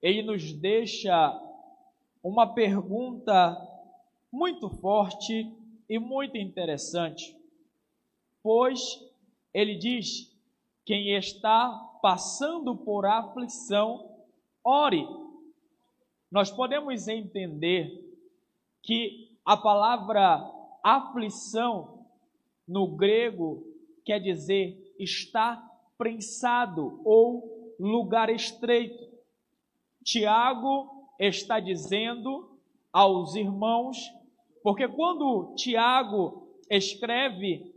ele nos deixa uma pergunta muito forte e muito interessante, pois ele diz: quem está passando por aflição, ore. Nós podemos entender que a palavra aflição no grego quer dizer estar prensado ou lugar estreito. Tiago está dizendo aos irmãos, porque quando Tiago escreve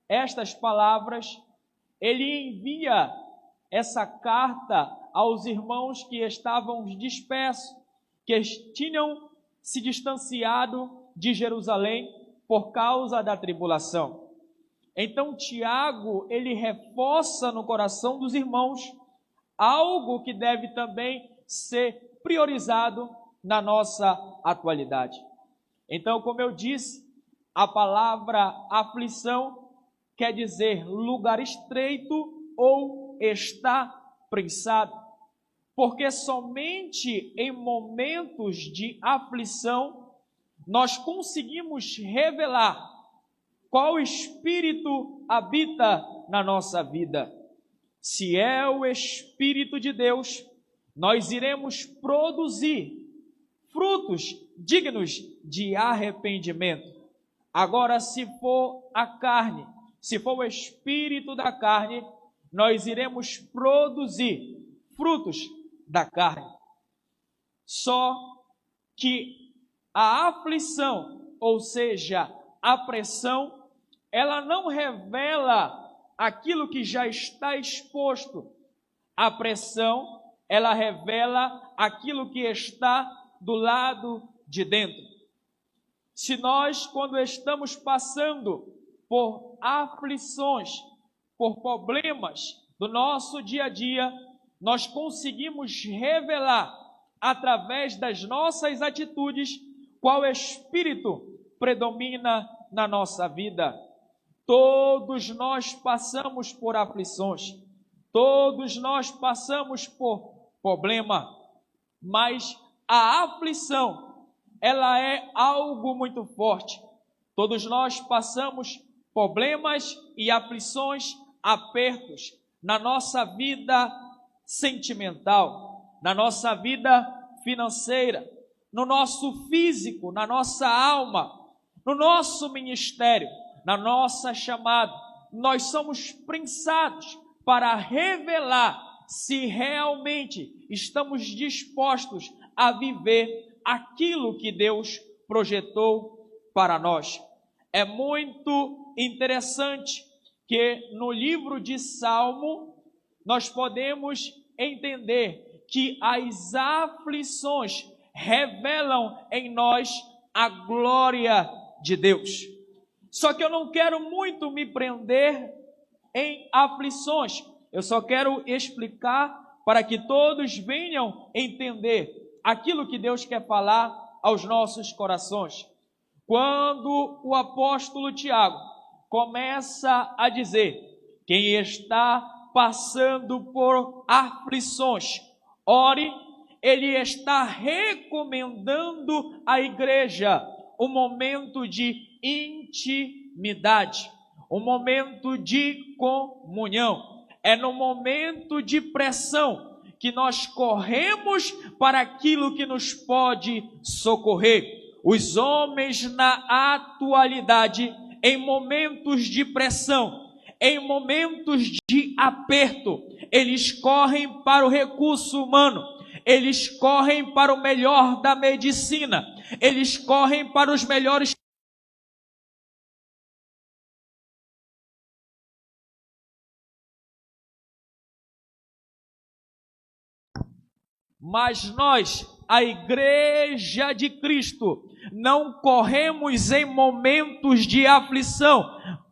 estas palavras, ele envia essa carta aos irmãos que estavam dispersos, que tinham se distanciado de Jerusalém por causa da tribulação. Então Tiago, ele reforça no coração dos irmãos algo que deve também ser priorizado na nossa atualidade. Então, como eu disse, a palavra aflição quer dizer lugar estreito ou estar prensado, porque somente em momentos de aflição nós conseguimos revelar qual espírito habita na nossa vida. Se é o Espírito de Deus, nós iremos produzir frutos dignos de arrependimento. Agora, se for a carne, se for o espírito da carne, nós iremos produzir frutos da carne. Só que a aflição, ou seja, a pressão, ela não revela aquilo que já está exposto. A pressão, ela revela aquilo que está do lado de dentro. Se nós, quando estamos passando por aflições, por problemas do nosso dia a dia, nós conseguimos revelar, através das nossas atitudes, qual espírito predomina na nossa vida. Todos nós passamos por aflições, todos nós passamos por problema, mas a aflição, ela é algo muito forte. Todos nós passamos problemas e aflições, apertos na nossa vida sentimental, na nossa vida financeira, no nosso físico, na nossa alma, no nosso ministério, na nossa chamada. Nós somos prensados para revelar se realmente estamos dispostos a viver aquilo que Deus projetou para nós. É muito interessante que no livro de Salmo nós podemos entender que as aflições revelam em nós a glória de Deus. Só que eu não quero muito me prender em aflições. Eu só quero explicar para que todos venham entender aquilo que Deus quer falar aos nossos corações. Quando o apóstolo Tiago começa a dizer: quem está passando por aflições, ore, ele está recomendando à igreja um momento de intimidade, um momento de comunhão. É no momento de pressão que nós corremos para aquilo que nos pode socorrer. Os homens na atualidade, em momentos de pressão, em momentos de aperto, eles correm para o recurso humano, eles correm para o melhor da medicina, eles correm para os melhores. Mas nós, a Igreja de Cristo, não corremos em momentos de aflição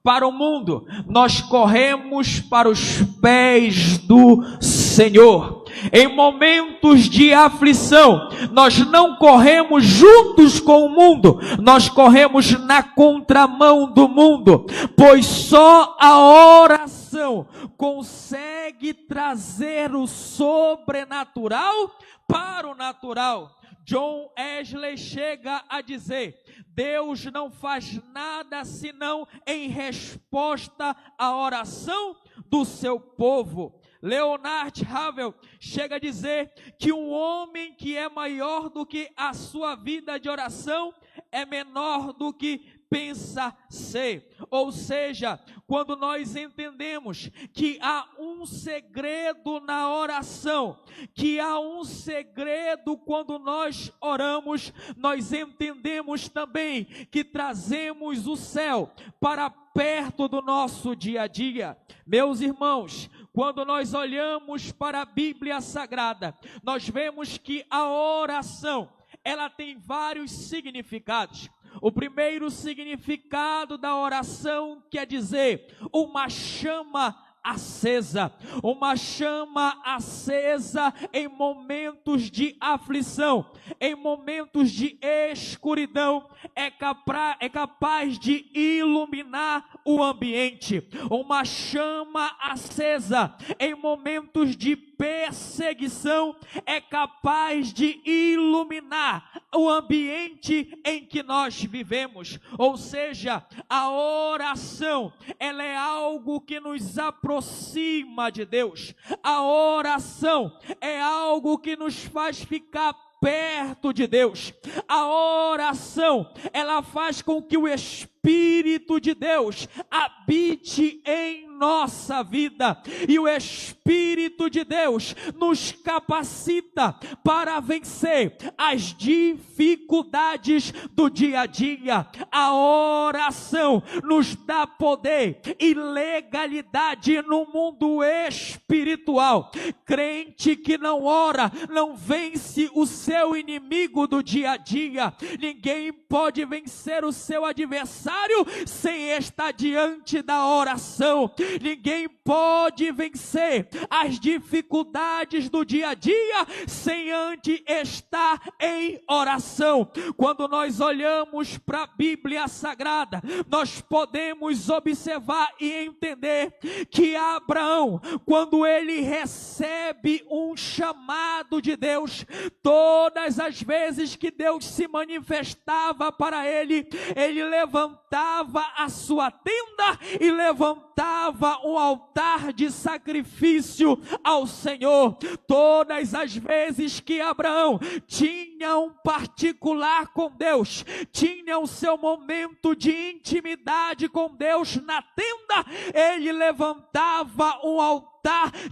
para o mundo, nós corremos para os pés do Senhor. Em momentos de aflição, nós não corremos juntos com o mundo, nós corremos na contramão do mundo, pois só a oração consegue trazer o sobrenatural para o natural. John Wesley chega a dizer: Deus não faz nada senão em resposta à oração do seu povo. Leonard Ravel chega a dizer que um homem que é maior do que a sua vida de oração é menor do que pensa ser. Ou seja, quando nós entendemos que há um segredo na oração, que há um segredo quando nós oramos, nós entendemos também que trazemos o céu para perto do nosso dia a dia. Meus irmãos, quando nós olhamos para a Bíblia Sagrada, nós vemos que a oração, ela tem vários significados. O primeiro significado da oração quer dizer uma chama acesa. Uma chama acesa em momentos de aflição, em momentos de escuridão, é capaz de iluminar o ambiente. Uma chama acesa em momentos de perseguição é capaz de iluminar o ambiente em que nós vivemos. Ou seja, a oração, ela é algo que nos aproxima de Deus. A oração é algo que nos faz ficar perto de Deus. A oração, ela faz com que o Espírito de Deus habite em nossa vida, e o Espírito de Deus nos capacita para vencer as dificuldades do dia a dia. A oração nos dá poder e legalidade no mundo espiritual. Crente que não ora, não vence o seu inimigo do dia a dia. Ninguém pode vencer o seu adversário sem estar diante da oração. Ninguém pode vencer as dificuldades do dia a dia sem antes estar em oração. Quando nós olhamos para a Bíblia Sagrada, nós podemos observar e entender que Abraão, quando ele recebe um chamado de Deus, todas as vezes que Deus se manifestava para ele, ele levantava a sua tenda e levantava um altar de sacrifício ao Senhor. Todas as vezes que Abraão tinha um particular com Deus, tinha o seu momento de intimidade com Deus na tenda, ele levantava um altar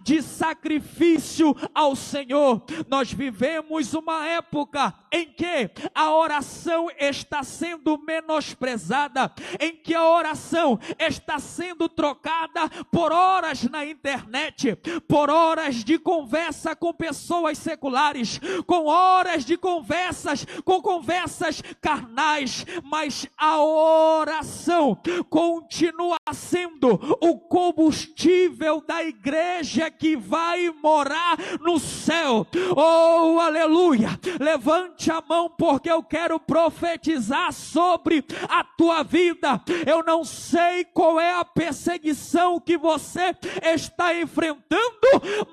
de sacrifício ao Senhor. Nós vivemos uma época em que a oração está sendo menosprezada, em que a oração está sendo trocada por horas na internet, por horas de conversa com pessoas seculares, com horas de conversas carnais, mas a oração continua sendo o combustível da igreja que vai morar no céu. Oh, aleluia! Levante a mão, porque eu quero profetizar sobre a tua vida. Eu não sei qual é a perseguição que você está enfrentando,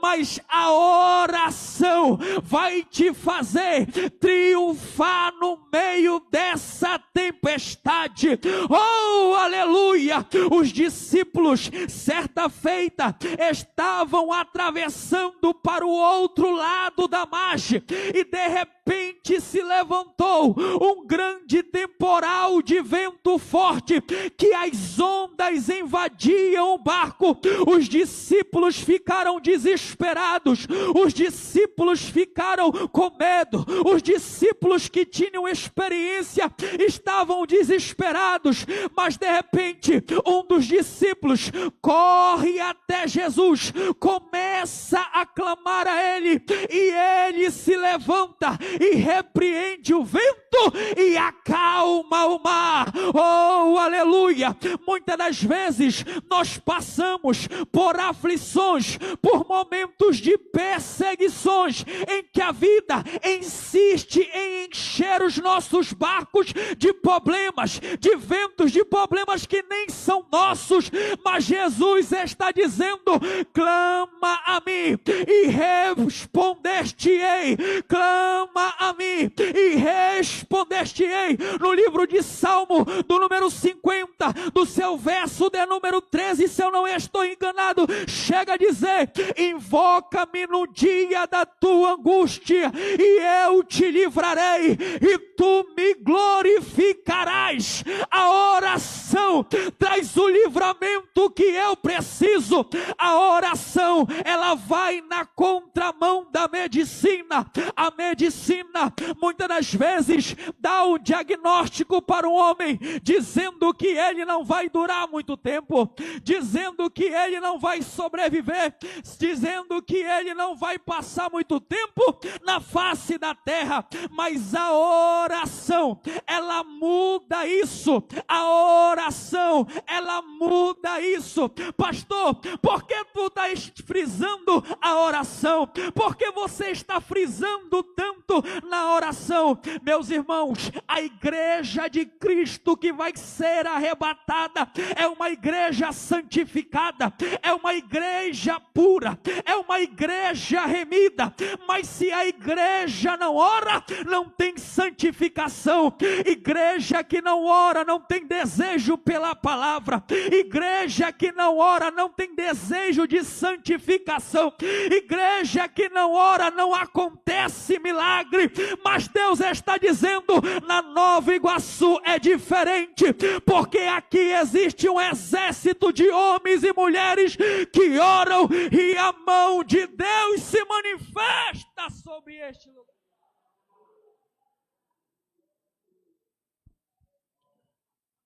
mas a oração vai te fazer triunfar no meio dessa tempestade. Oh, aleluia! Os discípulos, certa feita, estavam atravessando para o outro lado da margem, e de repente se levantou um grande temporal de vento forte, que as ondas invadiam o barco. Os discípulos ficaram desesperados, os discípulos ficaram com medo, os discípulos que tinham experiência estavam desesperados, mas de repente um dos discípulos corre até Jesus, começa a clamar a ele, e ele se levanta e repreende o vento e acalma o mar. Oh, aleluia! Muitas das vezes nós passamos por aflições, por momentos de perseguições, em que a vida insiste em encher os nossos barcos de problemas, de ventos, de problemas que nem são nossos, mas Jesus está dizendo: clama a mim e respondeste-ei, clama a mim e respondeste-ei. No livro de Salmo, do número 50, do seu verso de número 13, se eu não estou enganado, chega a dizer: invoca-me no dia da tua angústia, e eu te livrarei, e tu me glorificarás. A oração traz o livramento que eu preciso. A oração, ela vai na contramão da medicina. A medicina, muitas das vezes, dá o diagnóstico para o homem, dizendo que ele não vai durar muito tempo, dizendo que ele não vai sobreviver, dizendo que ele não vai passar muito tempo na face da terra. Mas a oração, ela muda isso. A oração, ela muda isso. Pastor, por que tu estás frisando a oração? Por que você está frisando tanto na oração? Meus irmãos, a igreja de Cristo que vai ser arrebatada é uma igreja santificada, é uma igreja pura, é uma igreja remida. Mas se a igreja não ora, não tem santificação. Igreja que não ora não tem desejo pela palavra. Igreja que não ora não tem desejo de santificação. Igreja que não ora não acontece milagre. Mas Deus está dizendo: na Nova Iguaçu é diferente, porque aqui existe um exército de homens e mulheres que oram, e a mão de Deus se manifesta sobre este lugar.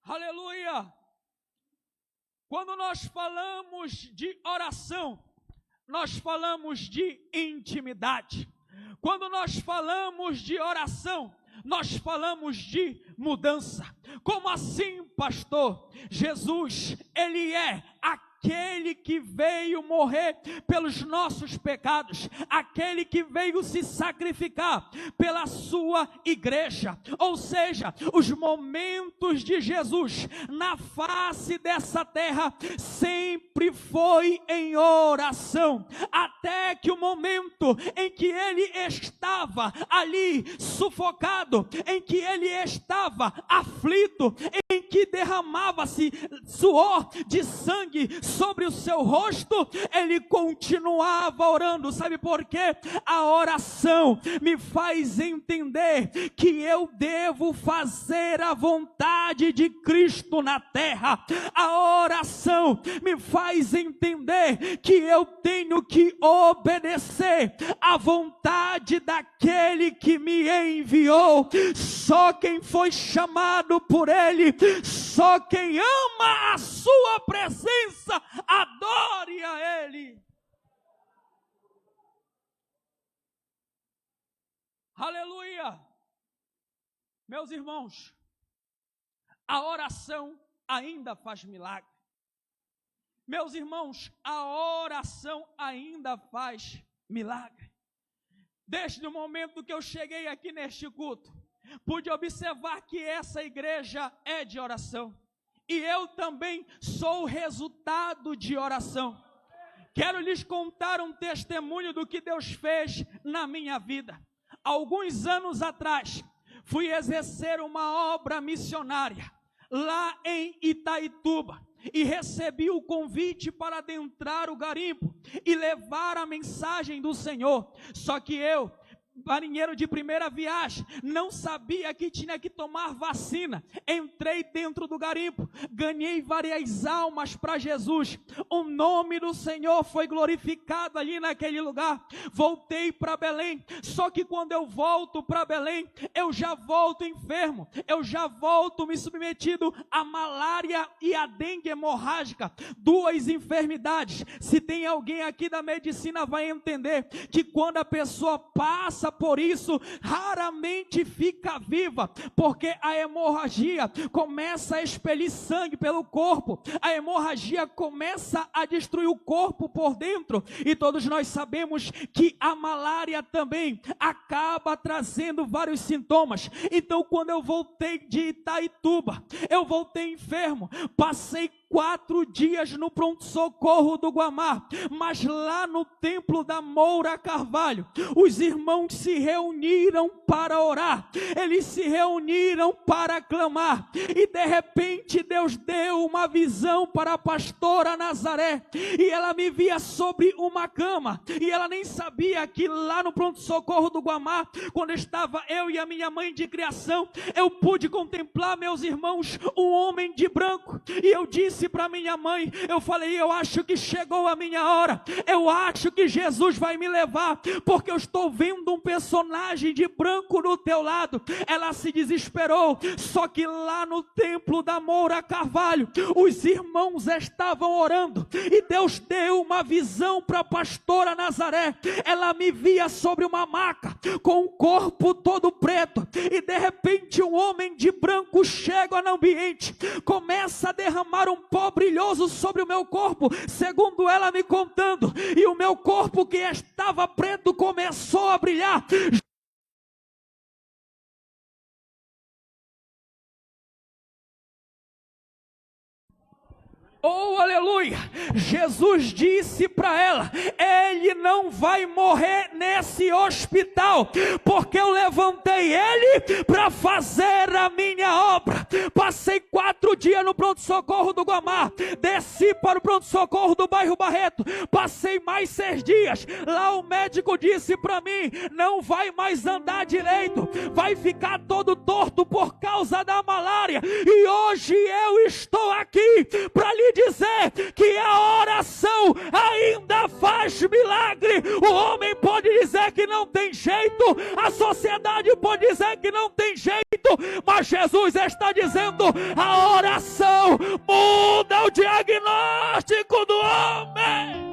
Aleluia! Quando nós falamos de oração, nós falamos de intimidade. Quando nós falamos de oração, nós falamos de mudança. Como assim, pastor? Jesus, ele é aquele que veio morrer pelos nossos pecados, aquele que veio se sacrificar pela sua igreja. Ou seja, os momentos de Jesus na face dessa terra sempre foi em oração, até que o momento em que ele estava ali sufocado, em que ele estava aflito, em que derramava-se suor de sangue sobre o seu rosto, ele continuava orando. Sabe por quê? A oração me faz entender que eu devo fazer a vontade de Cristo na terra. A oração me faz entender que eu tenho que obedecer à vontade daquele que me enviou. Só quem foi chamado por ele, só quem ama a sua presença, adore a ele. Aleluia! Meus irmãos, a oração ainda faz milagre. Meus irmãos, a oração ainda faz milagre. Desde o momento que eu cheguei aqui neste culto, pude observar que essa igreja é de oração. E eu também sou o resultado de oração. Quero lhes contar um testemunho do que Deus fez na minha vida. Alguns anos atrás, fui exercer uma obra missionária lá em Itaituba. E recebi o convite para adentrar o garimpo e levar a mensagem do Senhor. Só que eu, marinheiro de primeira viagem, não sabia que tinha que tomar vacina. Entrei dentro do garimpo, ganhei várias almas para Jesus. O nome do Senhor foi glorificado ali naquele lugar. Voltei para Belém, só que quando eu volto para Belém, eu já volto enfermo, eu já volto me submetido à malária e à dengue hemorrágica, duas enfermidades. Se tem alguém aqui da medicina vai entender que quando a pessoa passa passa por isso raramente fica viva, porque a hemorragia começa a expelir sangue pelo corpo, a hemorragia começa a destruir o corpo por dentro, e todos nós sabemos que a malária também acaba trazendo vários sintomas. Então, quando eu voltei de Itaituba, eu voltei enfermo, passei 4 dias no pronto-socorro do Guamá, mas lá no templo da Moura Carvalho, os irmãos se reuniram para orar, eles se reuniram para clamar, e de repente Deus deu uma visão para a pastora Nazaré, e ela me via sobre uma cama, e ela nem sabia que lá no pronto-socorro do Guamá, quando estava eu e a minha mãe de criação, eu pude contemplar, meus irmãos, um homem de branco, e eu disse para minha mãe, eu falei, eu acho que chegou a minha hora, eu acho que Jesus vai me levar, porque eu estou vendo um personagem de branco no teu lado. Ela se desesperou, só que lá no templo da Moura Carvalho, os irmãos estavam orando, e Deus deu uma visão para a pastora Nazaré. Ela me via sobre uma maca, com o corpo todo preto, e de repente um homem de branco chega no ambiente, começa a derramar um pó brilhoso sobre o meu corpo, segundo ela me contando, e o meu corpo que estava preto começou a brilhar. Oh, aleluia! Jesus disse para ela, ele não vai morrer nesse hospital, porque eu levantei ele para fazer a minha obra. Passei 4 dias no pronto-socorro do Guamá, desci para o pronto-socorro do bairro Barreto, passei mais 6 dias, lá o médico disse para mim, não vai mais andar direito, vai ficar todo torto por causa da malária, e hoje eu estou aqui para lhe dizer que a oração ainda faz milagre. O homem pode dizer que não tem jeito, a sociedade pode dizer que não tem jeito, mas Jesus está dizendo, a oração muda o diagnóstico do homem.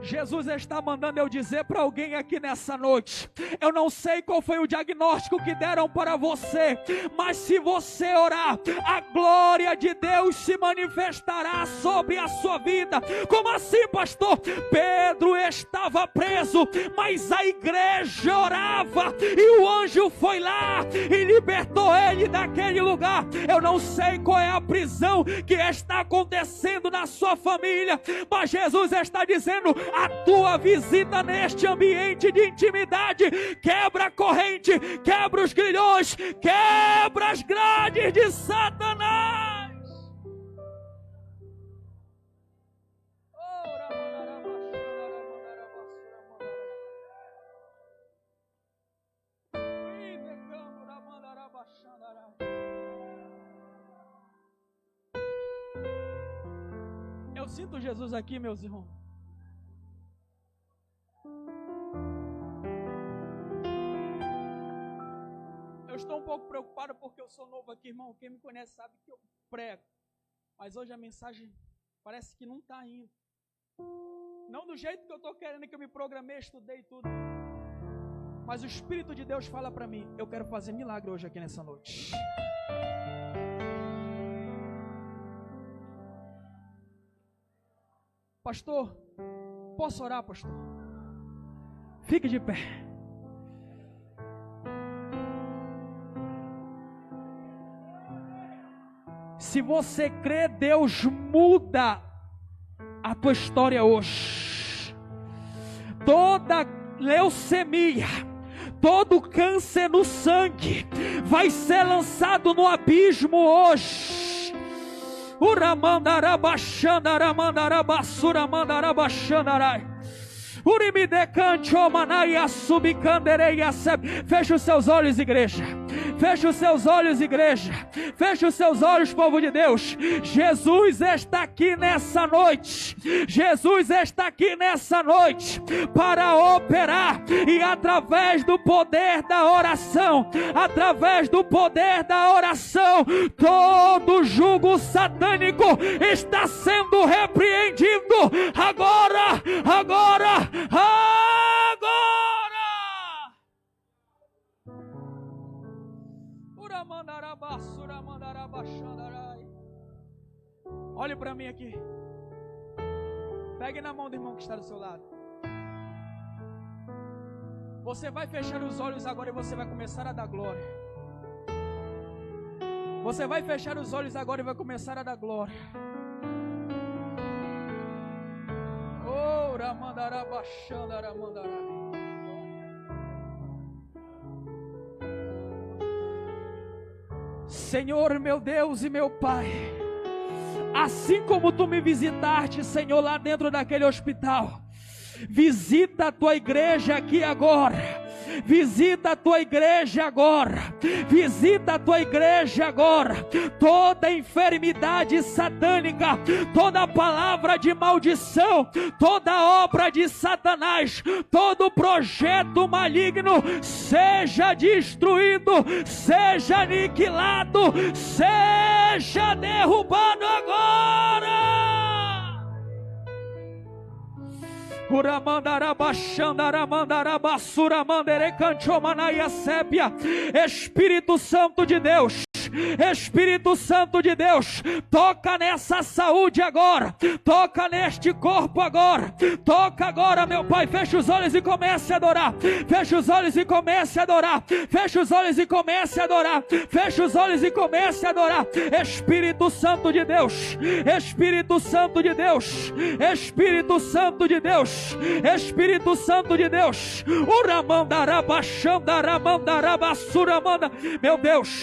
Jesus está mandando eu dizer para alguém aqui nessa noite, eu não sei qual foi o diagnóstico que deram para você, mas se você orar, a glória de Deus se manifestará sobre a sua vida. Como assim, pastor? Pedro estava preso, mas a igreja orava, e o anjo foi lá e libertou ele daquele lugar. Eu não sei qual é a prisão que está acontecendo na sua família, mas Jesus está dizendo, a tua visita neste ambiente de intimidade quebra a corrente, quebra os grilhões, quebra as grades de Satanás. Eu sinto Jesus aqui, meus irmãos. Estou um pouco preocupado porque eu sou novo aqui, irmão. Quem me conhece sabe que eu prego, mas hoje a mensagem parece que não está indo, não do jeito que eu estou querendo, que eu me programei, estudei tudo, mas o Espírito de Deus fala para mim, eu quero fazer milagre hoje aqui nessa noite. Pastor, posso orar, pastor? Fique de pé. Se você crê, Deus muda a tua história hoje. Toda leucemia, todo câncer no sangue vai ser lançado no abismo hoje. Feche os seus olhos, igreja. Feche os seus olhos, igreja. Feche os seus olhos, povo de Deus. Jesus está aqui nessa noite. Jesus está aqui nessa noite para operar, e através do poder da oração, todo jugo satânico está sendo repreendido agora. Olhe para mim aqui. Pegue na mão do irmão que está do seu lado. Você vai fechar os olhos agora e você vai começar a dar glória. Você vai fechar os olhos agora e vai começar a dar glória. Oh, Ramandará, Baixandará, Mandará. Senhor, meu Deus e meu Pai, assim como tu me visitaste, Senhor, lá dentro daquele hospital, visita a tua igreja aqui agora. Visita a tua igreja agora. Visita a tua igreja agora. Toda enfermidade satânica, toda palavra de maldição, toda obra de Satanás, todo projeto maligno seja destruído, seja aniquilado, seja derrubado agora. Espírito Santo de Deus, Espírito Santo de Deus, toca nessa saúde agora, toca neste corpo agora, toca agora, meu Pai. Feche os olhos e comece a adorar. Feche os olhos e comece a adorar. Feche os olhos e comece a adorar. Feche os olhos e comece a adorar. Espírito Santo de Deus, Espírito Santo de Deus, Espírito Santo de Deus, Espírito Santo de Deus. Meu Deus,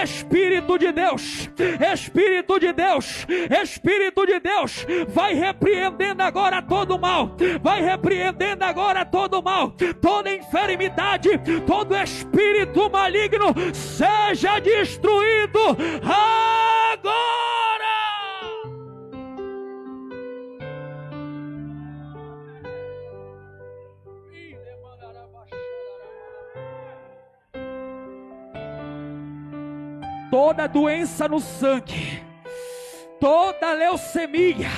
Espírito de Deus, Espírito de Deus, Espírito de Deus, vai repreendendo agora todo mal, vai repreendendo agora todo mal, toda enfermidade, todo espírito maligno seja destruído agora. Toda doença no sangue, toda leucemia,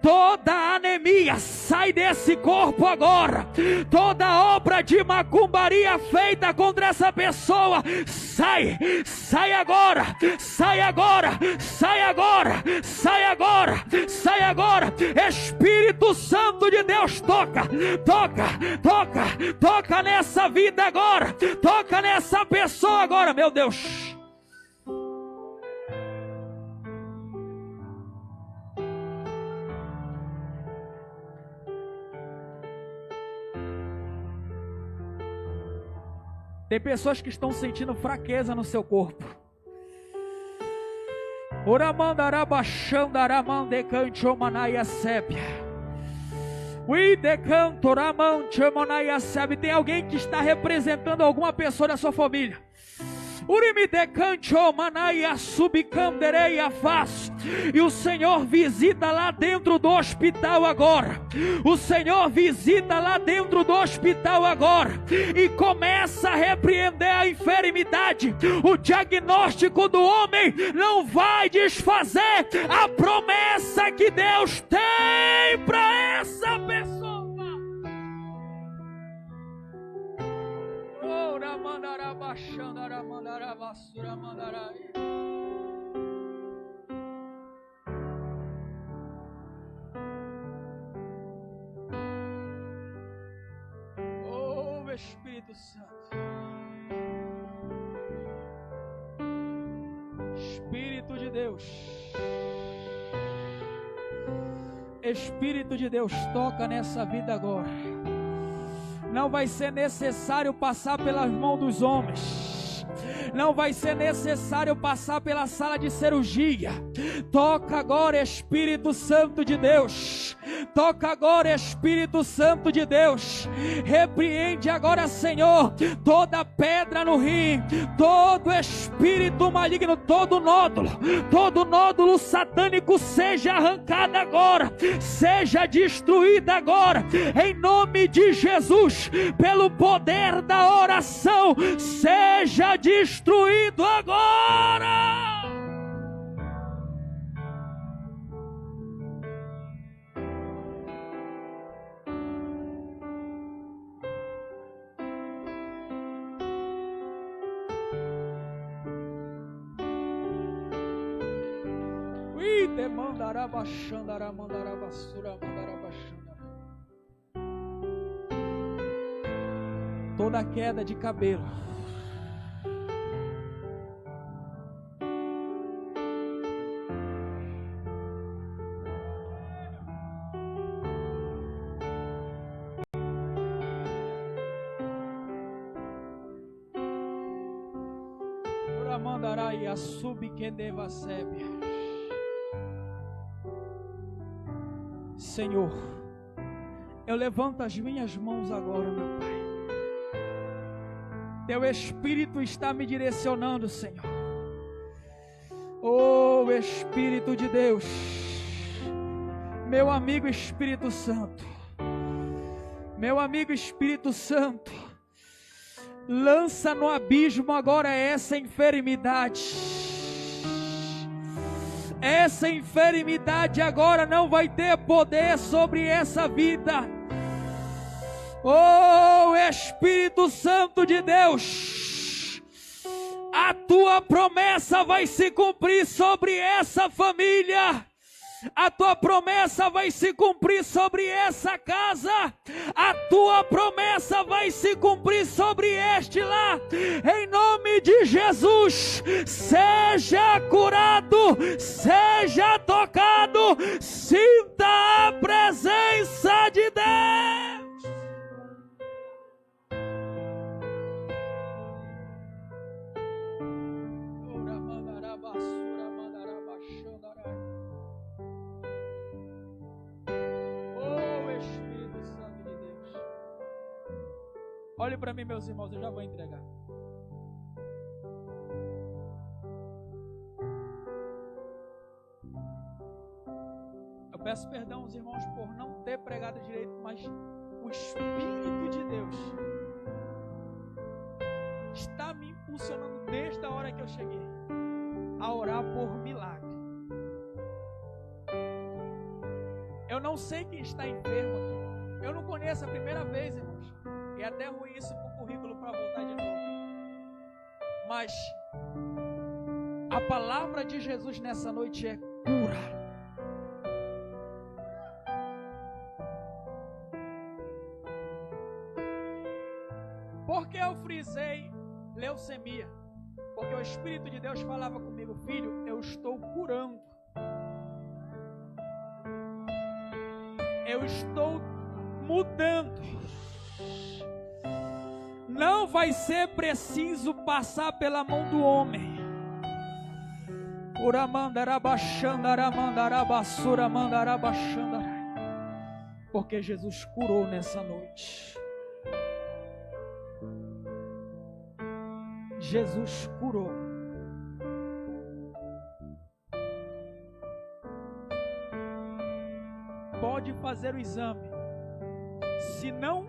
toda anemia, sai desse corpo agora. Toda obra de macumbaria feita contra essa pessoa, sai, sai agora, sai agora, sai agora, sai agora, sai agora. Espírito Santo de Deus, toca, toca, toca, toca nessa vida agora, toca nessa pessoa agora, meu Deus. Tem pessoas que estão sentindo fraqueza no seu corpo. Tem alguém que está representando alguma pessoa da sua família. E o Senhor visita lá dentro do hospital agora. O Senhor visita lá dentro do hospital agora e começa a repreender a enfermidade. O diagnóstico do homem não vai desfazer a promessa que Deus tem para essa pessoa. Oh, Espírito Santo, Espírito de Deus, Espírito de Deus, toca nessa vida agora. Não vai ser necessário passar pelas mãos dos homens, não vai ser necessário passar pela sala de cirurgia. Toca agora, Espírito Santo de Deus, toca agora, Espírito Santo de Deus. Repreende agora, Senhor, toda pedra no rim, todo espírito maligno, todo nódulo satânico seja arrancado agora, seja destruído agora, em nome de Jesus, pelo poder da oração, seja destruído agora. Demandará baixandará, mandará basura, mandará baixandará. Toda queda de cabelo, ora mandará e a sub que deva sebe. Senhor, eu levanto as minhas mãos agora, meu Pai. Teu Espírito está me direcionando, Senhor. Oh, Espírito de Deus, meu amigo Espírito Santo, meu amigo Espírito Santo, lança no abismo agora essa enfermidade. Essa enfermidade agora não vai ter poder sobre essa vida. Oh, Espírito Santo de Deus, a tua promessa vai se cumprir sobre essa família. A tua promessa vai se cumprir sobre essa casa. A tua promessa vai se cumprir sobre este lar. Em nome de Jesus, seja curado, seja tocado, sinta a presença de Deus. Olhe para mim, meus irmãos, eu já vou entregar. Eu peço perdão aos irmãos por não ter pregado direito, mas o Espírito de Deus está me impulsionando desde a hora que eu cheguei a orar por milagre. Eu não sei quem está enfermo aqui. Eu não conheço a primeira vez, irmãos. E é até ruim isso para o currículo para voltar de novo. Mas a palavra de Jesus nessa noite é cura. Por que eu frisei leucemia? Porque o Espírito de Deus falava comigo: filho, eu estou curando. Eu estou mudando. Não vai ser preciso passar pela mão do homem. Porque Jesus curou nessa noite. Jesus curou. Pode fazer o exame. Se não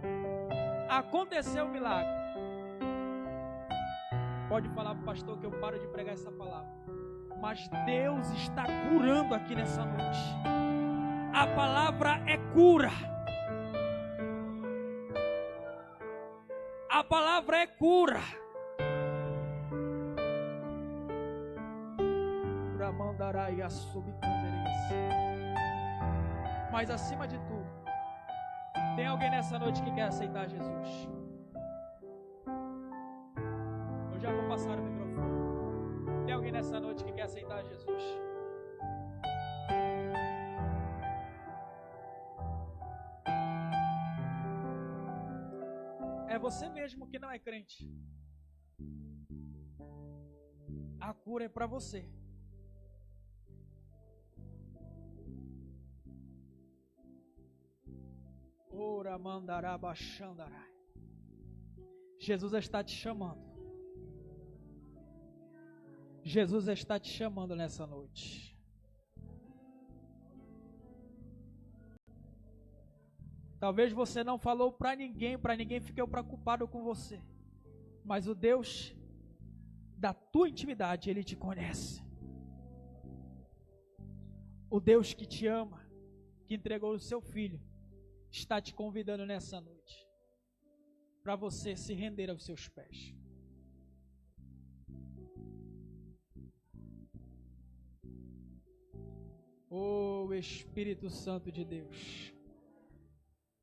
aconteceu o milagre, pode falar para o pastor que eu paro de pregar essa palavra. Mas Deus está curando aqui nessa noite. A palavra é cura. A palavra é cura. Mas acima de tudo, tem alguém nessa noite que quer aceitar Jesus? Eu já vou passar o microfone. Tem alguém nessa noite que quer aceitar Jesus? É você mesmo que não é crente. A cura é para você. Ora mandará baixandará. Jesus está te chamando. Jesus está te chamando nessa noite. Talvez você não falou para ninguém ficou preocupado com você. Mas o Deus da tua intimidade, Ele te conhece. O Deus que te ama, que entregou o seu Filho, está te convidando nessa noite para você se render aos seus pés. Oh Espírito Santo de Deus,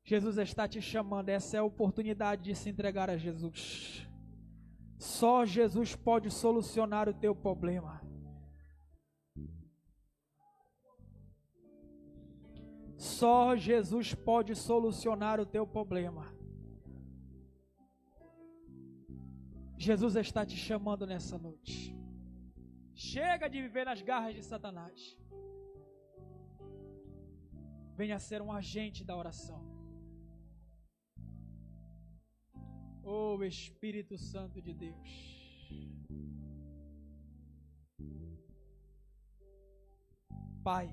Jesus está te chamando. Essa é a oportunidade de se entregar a Jesus. Só Jesus pode solucionar o teu problema. Só Jesus pode solucionar o teu problema. Jesus está te chamando nessa noite. Chega de viver nas garras de Satanás. Venha ser um agente da oração. Oh Espírito Santo de Deus. Pai,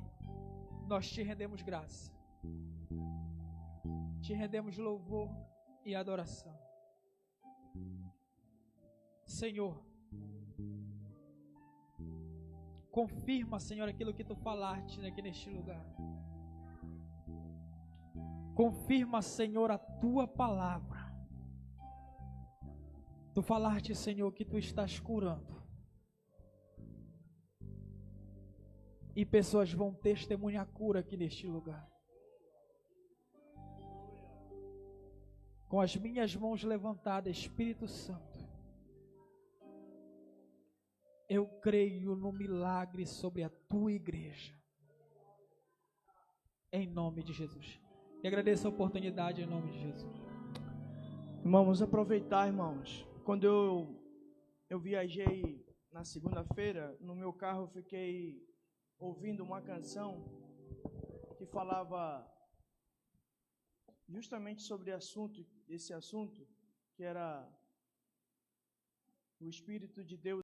nós te rendemos graça. Te rendemos louvor e adoração. Senhor, confirma, Senhor, aquilo que tu falaste aqui neste lugar. Confirma, Senhor, a tua palavra. Tu falaste, Senhor, que tu estás curando. E pessoas vão testemunhar a cura aqui neste lugar. Com as minhas mãos levantadas, Espírito Santo, eu creio no milagre sobre a tua igreja. Em nome de Jesus. E agradeço a oportunidade em nome de Jesus. Irmãos, vamos aproveitar, irmãos. Quando eu viajei na segunda-feira, no meu carro eu fiquei ouvindo uma canção que falava justamente sobre esse assunto, que era o Espírito de Deus